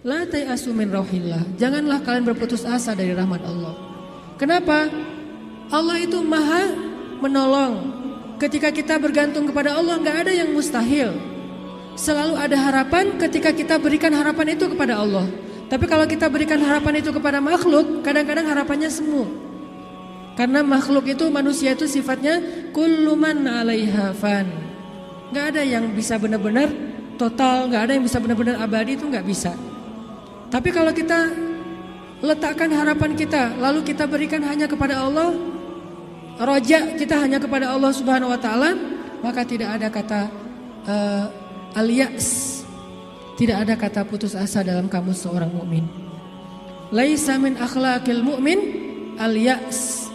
La tayasu min rauhillah. Janganlah kalian berputus asa dari rahmat Allah. Kenapa? Allah itu maha menolong. Ketika kita bergantung kepada Allah, gak ada yang mustahil. Selalu ada harapan ketika kita berikan harapan itu kepada Allah. Tapi kalau kita berikan harapan itu kepada makhluk, kadang-kadang harapannya semu. Karena makhluk itu, manusia itu sifatnya kullu man 'alaiha fan. Gak ada yang bisa benar-benar total, gak ada yang bisa benar-benar abadi, itu gak bisa. Tapi kalau kita letakkan harapan kita, lalu kita berikan hanya kepada Allah, roja kita hanya kepada Allah Subhanahu wa taala, maka tidak ada kata al-ya's, tidak ada kata putus asa dalam kamus seorang mukmin. Laisa min akhlaqil mu'min al-ya's.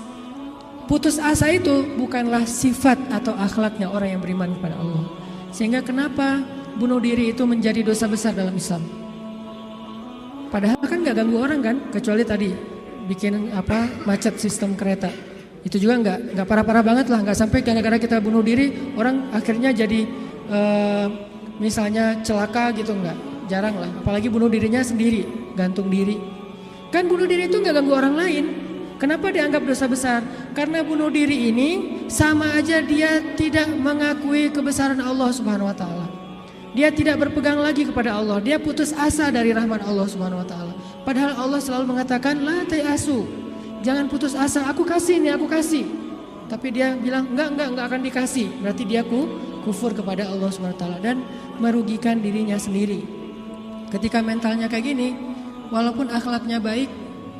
Putus asa itu bukanlah sifat atau akhlaknya orang yang beriman kepada Allah. Sehingga kenapa bunuh diri itu menjadi dosa besar dalam Islam? Padahal kan gak ganggu orang kan, kecuali tadi bikin macet sistem kereta. Itu juga nggak parah-parah banget lah, nggak sampai gara-gara kita bunuh diri orang akhirnya jadi misalnya celaka gitu, nggak, jarang lah. Apalagi bunuh dirinya sendiri, gantung diri. Kan bunuh diri itu nggak ganggu orang lain. Kenapa dianggap dosa besar? Karena bunuh diri ini sama aja dia tidak mengakui kebesaran Allah Subhanahu Wa Taala. Dia tidak berpegang lagi kepada Allah. Dia putus asa dari rahmat Allah Subhanahu Wa Taala. Padahal Allah selalu mengatakan la tayasu. Jangan putus asa, aku kasih nih, aku kasih. Tapi dia bilang enggak akan dikasih. Berarti dia kufur kepada Allah SWT dan merugikan dirinya sendiri. Ketika mentalnya kayak gini, walaupun akhlaknya baik,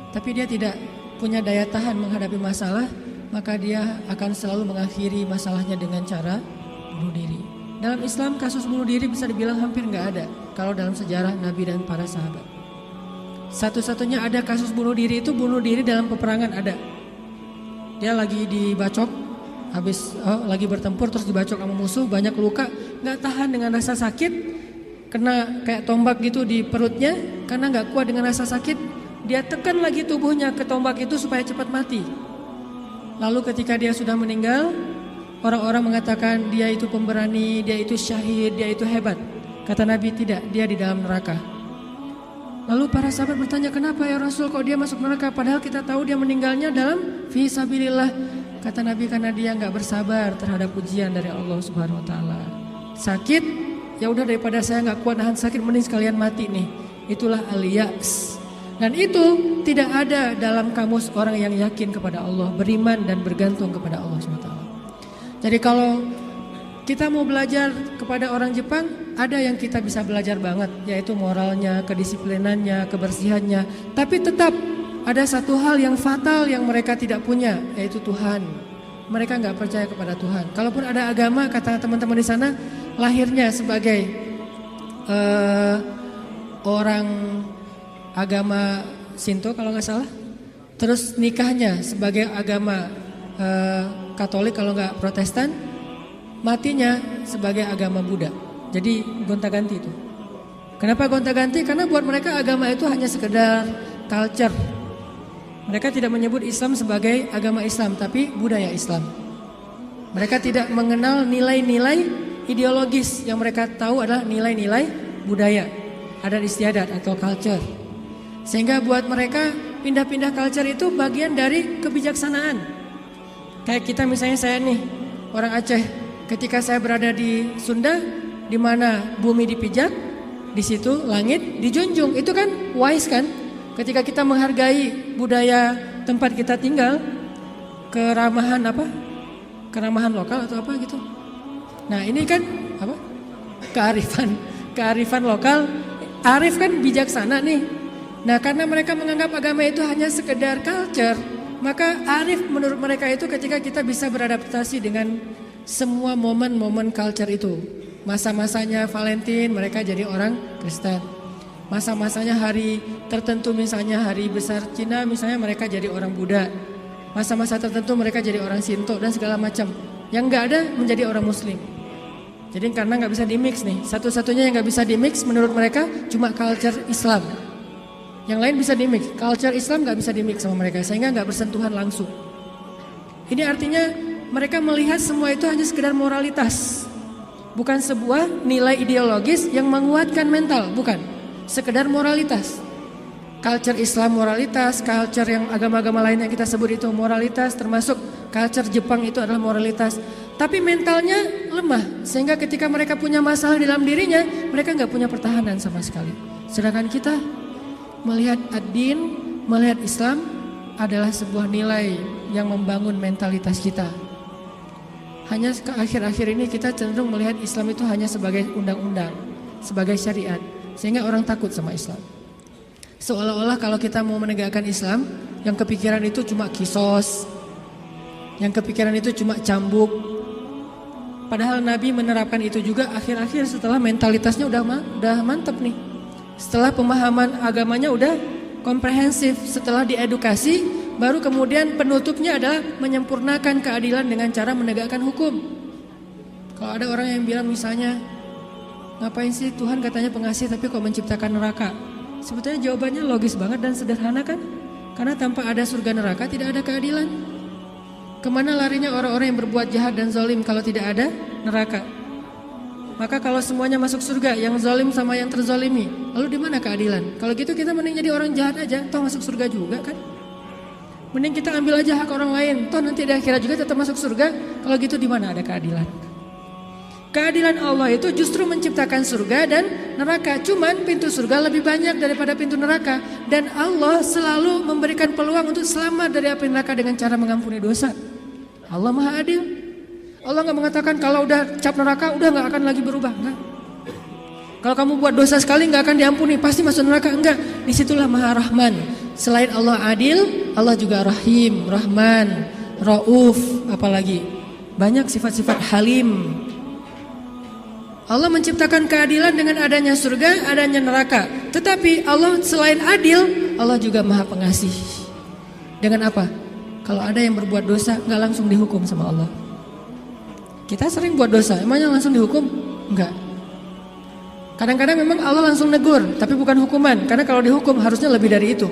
tapi dia tidak punya daya tahan menghadapi masalah, maka dia akan selalu mengakhiri masalahnya dengan cara bunuh diri. Dalam Islam kasus bunuh diri bisa dibilang hampir enggak ada kalau dalam sejarah Nabi dan para sahabat. Satu-satunya ada kasus bunuh diri itu bunuh diri dalam peperangan ada. Dia lagi dibacok, lagi bertempur terus dibacok sama musuh, banyak luka, nggak tahan dengan rasa sakit, kena kayak tombak gitu di perutnya, karena nggak kuat dengan rasa sakit, dia tekan lagi tubuhnya ke tombak itu supaya cepat mati. Lalu ketika dia sudah meninggal, orang-orang mengatakan dia itu pemberani, dia itu syahid, dia itu hebat. Kata Nabi tidak, dia di dalam neraka. Lalu para sahabat bertanya, kenapa ya Rasul kok dia masuk neraka? Padahal kita tahu dia meninggalnya dalam fisabilillah. Kata Nabi karena dia nggak bersabar terhadap ujian dari Allah Subhanahu Wa Taala. Sakit, ya udah daripada saya nggak kuat nahan sakit, mending sekalian mati nih. Itulah al-ya's. Dan itu tidak ada dalam kamus orang yang yakin kepada Allah, beriman dan bergantung kepada Allah Subhanahu Wa Taala. Jadi kalau kita mau belajar kepada orang Jepang, ada yang kita bisa belajar banget, yaitu moralnya, kedisiplinannya, kebersihannya. Tapi tetap ada satu hal yang fatal yang mereka tidak punya, yaitu Tuhan. Mereka nggak percaya kepada Tuhan. Kalaupun ada agama, kata teman-teman di sana, lahirnya sebagai orang agama Shinto kalau nggak salah, terus nikahnya sebagai agama Katolik kalau nggak Protestan, matinya sebagai agama Buddha. Jadi gonta-ganti itu. Kenapa gonta-ganti? Karena buat mereka agama itu hanya sekedar culture. Mereka tidak menyebut Islam sebagai agama Islam, tapi budaya Islam. Mereka tidak mengenal nilai-nilai ideologis, yang mereka tahu adalah nilai-nilai budaya, adat istiadat atau culture. Sehingga buat mereka pindah-pindah culture itu bagian dari kebijaksanaan. Kayak kita misalnya, saya nih orang Aceh. Ketika saya berada di Sunda, di mana bumi dipijak, di situ langit dijunjung. Itu kan wise kan? Ketika kita menghargai budaya tempat kita tinggal, keramahan keramahan lokal atau apa gitu. Nah ini kan kearifan lokal. Arif kan bijaksana nih. Nah karena mereka menganggap agama itu hanya sekedar culture, maka arif menurut mereka itu ketika kita bisa beradaptasi dengan semua momen-momen culture itu. Masa-masanya Valentine mereka jadi orang Kristen. Masa-masanya hari tertentu misalnya hari besar Cina misalnya mereka jadi orang Buddha. Masa-masa tertentu mereka jadi orang Shinto dan segala macam. Yang nggak ada menjadi orang Muslim. Jadi karena nggak bisa dimix nih. Satu-satunya yang nggak bisa dimix menurut mereka cuma culture Islam. Yang lain bisa dimix. Culture Islam nggak bisa dimix sama mereka sehingga nggak bersentuhan langsung. Ini artinya mereka melihat semua itu hanya sekedar moralitas. Bukan sebuah nilai ideologis yang menguatkan mental, bukan. sekedar moralitas. Culture Islam moralitas, culture yang agama-agama lain yang kita sebut itu moralitas, termasuk culture Jepang itu adalah moralitas. Tapi mentalnya lemah, sehingga ketika mereka punya masalah di dalam dirinya, mereka nggak punya pertahanan sama sekali. Sedangkan kita melihat ad-din, melihat Islam adalah sebuah nilai yang membangun mentalitas kita. Hanya akhir-akhir ini kita cenderung melihat Islam itu hanya sebagai undang-undang, sebagai syariat, sehingga orang takut sama Islam. Seolah-olah kalau kita mau menegakkan Islam, yang kepikiran itu cuma kisos, yang kepikiran itu cuma cambuk. Padahal Nabi menerapkan itu juga akhir-akhir setelah mentalitasnya udah mantap nih. Setelah pemahaman agamanya udah komprehensif, setelah diedukasi, baru kemudian penutupnya adalah menyempurnakan keadilan dengan cara menegakkan hukum. Kalau ada orang yang bilang misalnya, ngapain sih Tuhan katanya pengasih tapi kok menciptakan neraka? Sebetulnya jawabannya logis banget dan sederhana kan? Karena tanpa ada surga neraka tidak ada keadilan. Kemana larinya orang-orang yang berbuat jahat dan zalim kalau tidak ada neraka? Maka kalau semuanya masuk surga, yang zalim sama yang terzalimi, lalu di mana keadilan? Kalau gitu kita mending jadi orang jahat aja, toh masuk surga juga kan? Mending kita ambil aja hak orang lain, toh nanti di akhirat juga tetap masuk surga. Kalau gitu di mana ada keadilan? Keadilan Allah itu justru menciptakan surga dan neraka. Cuman pintu surga lebih banyak daripada pintu neraka. Dan Allah selalu memberikan peluang untuk selamat dari api neraka dengan cara mengampuni dosa. Allah Maha Adil. Allah gak mengatakan kalau udah cap neraka udah gak akan lagi berubah. Enggak. Kalau kamu buat dosa sekali gak akan diampuni, pasti masuk neraka. Enggak. Disitulah Maha Rahman. Selain Allah Adil, Allah juga Rahim, Rahman, Rauf, apalagi banyak sifat-sifat Halim. Allah menciptakan keadilan dengan adanya surga, adanya neraka. Tetapi Allah selain adil, Allah juga Maha Pengasih. Dengan apa? Kalau ada yang berbuat dosa, gak langsung dihukum sama Allah. Kita sering buat dosa, emangnya langsung dihukum? Enggak. Kadang-kadang memang Allah langsung negur, tapi bukan hukuman. Karena kalau dihukum harusnya lebih dari itu.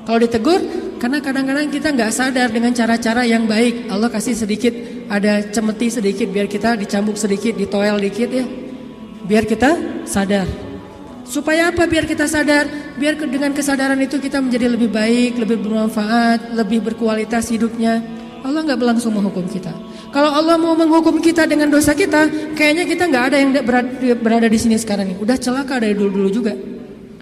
Kalau ditegur, karena kadang-kadang kita gak sadar dengan cara-cara yang baik. Allah kasih sedikit, ada cemeti sedikit biar kita dicambuk sedikit, ditoel dikit ya. Biar kita sadar. Supaya apa biar kita sadar? Biar dengan kesadaran itu kita menjadi lebih baik, lebih bermanfaat, lebih berkualitas hidupnya. Allah gak langsung menghukum kita. Kalau Allah mau menghukum kita dengan dosa kita, kayaknya kita gak ada yang berada di sini sekarang nih. Udah celaka dari dulu-dulu juga.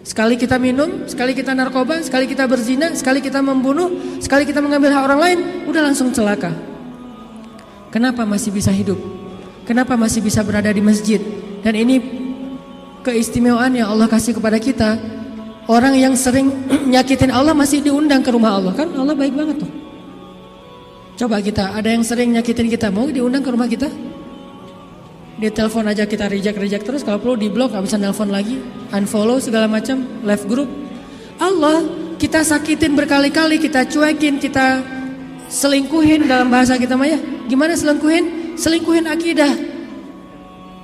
Sekali kita minum, sekali kita narkoba, sekali kita berzina, sekali kita membunuh, sekali kita mengambil hak orang lain, udah langsung celaka. Kenapa masih bisa hidup? Kenapa masih bisa berada di masjid? Dan ini keistimewaan yang Allah kasih kepada kita. Orang yang sering nyakitin Allah masih diundang ke rumah Allah. Kan Allah baik banget tuh. Coba kita, ada yang sering nyakitin kita, mau diundang ke rumah kita? Di telepon aja kita reject terus. Kalau perlu di blok, gak bisa nelpon lagi, unfollow segala macam, left group. Allah kita sakitin berkali-kali, kita cuekin, kita selingkuhin dalam bahasa kita mah ya. Gimana selingkuhin? Selingkuhin akidah.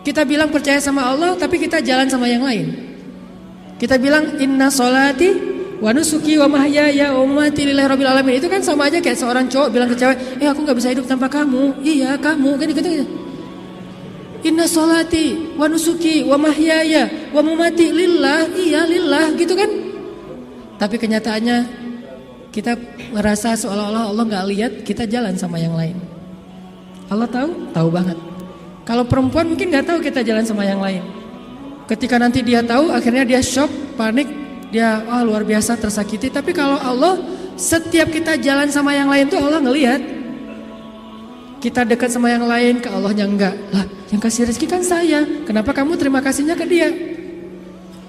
Kita bilang percaya sama Allah, tapi kita jalan sama yang lain. Kita bilang inna sholati wa nusuki wa mahyaya wa mamati lillahi rabbil alamin. Itu kan sama aja kayak seorang cowok bilang ke cewek, aku gak bisa hidup tanpa kamu. Iya kamu, kan gitu. Inna sholati wa nusuki wa mahyaya wa mamati lillah, iya lillah, gitu kan. Tapi kenyataannya kita ngerasa seolah-olah Allah gak lihat, kita jalan sama yang lain. Allah tahu? Tahu banget. Kalau perempuan mungkin gak tahu kita jalan sama yang lain. Ketika nanti dia tahu, akhirnya dia shock, panik, dia luar biasa tersakiti. Tapi kalau Allah, setiap kita jalan sama yang lain tuh Allah ngelihat. Kita dekat sama yang lain, ke Allahnya enggak. Lah, yang kasih rezeki kan saya. Kenapa kamu terima kasihnya ke dia?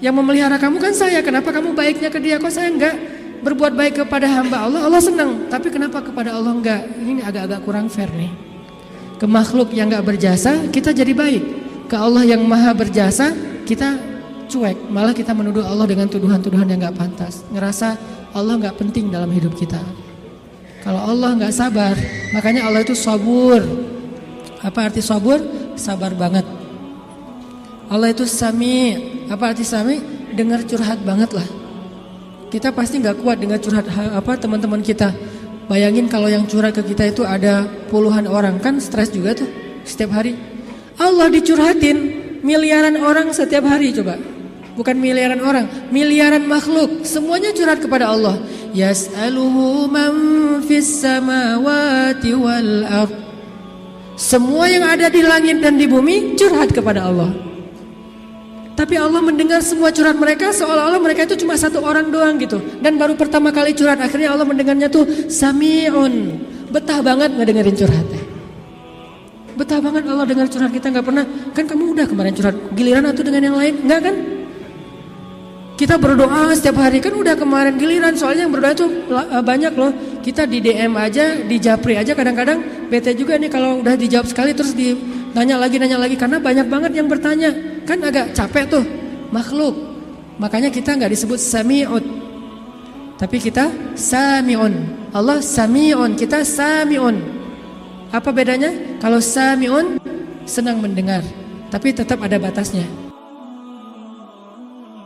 Yang memelihara kamu kan saya. Kenapa kamu baiknya ke dia? Kok saya enggak berbuat baik kepada hamba Allah? Allah senang. Tapi kenapa kepada Allah enggak? Ini agak-agak kurang fair nih. Ke makhluk yang gak berjasa kita jadi baik. Ke Allah yang maha berjasa kita cuek. Malah kita menuduh Allah dengan tuduhan-tuduhan yang gak pantas. Ngerasa Allah gak penting dalam hidup kita. Kalau Allah gak sabar, makanya Allah itu sabur. Apa arti sabur? Sabar banget. Allah itu sami. Apa arti sami? Dengar curhat banget lah. Kita pasti gak kuat dengar curhat teman-teman kita. Bayangin kalau yang curhat ke kita itu ada puluhan orang, kan stres juga tuh setiap hari. Allah dicurhatin miliaran orang setiap hari, coba. bukan miliaran orang, miliaran makhluk, semuanya curhat kepada Allah. Yas'aluhu man fis samawati wal ardh. Semua yang ada di langit dan di bumi curhat kepada Allah. Tapi Allah mendengar semua curhat mereka seolah-olah mereka itu cuma satu orang doang gitu. Dan baru pertama kali curhat, akhirnya Allah mendengarnya tuh Sami'un. Betah banget ngedengerin curhatnya. Betah banget Allah dengar curhat kita, nggak pernah. Kan kamu udah kemarin curhat, giliran atau dengan yang lain? Enggak kan? Kita berdoa setiap hari, kan udah kemarin giliran. Soalnya yang berdoa itu banyak loh. Kita di DM aja, di Japri aja kadang-kadang bete juga nih kalau udah dijawab sekali terus nanya lagi. Karena banyak banget yang bertanya. Kan agak capek tuh, makhluk. Makanya kita nggak disebut Sami'ud, tapi kita Sami'un. Allah Sami'un, kita Sami'un. Apa bedanya? Kalau Sami'un senang mendengar, tapi tetap ada batasnya.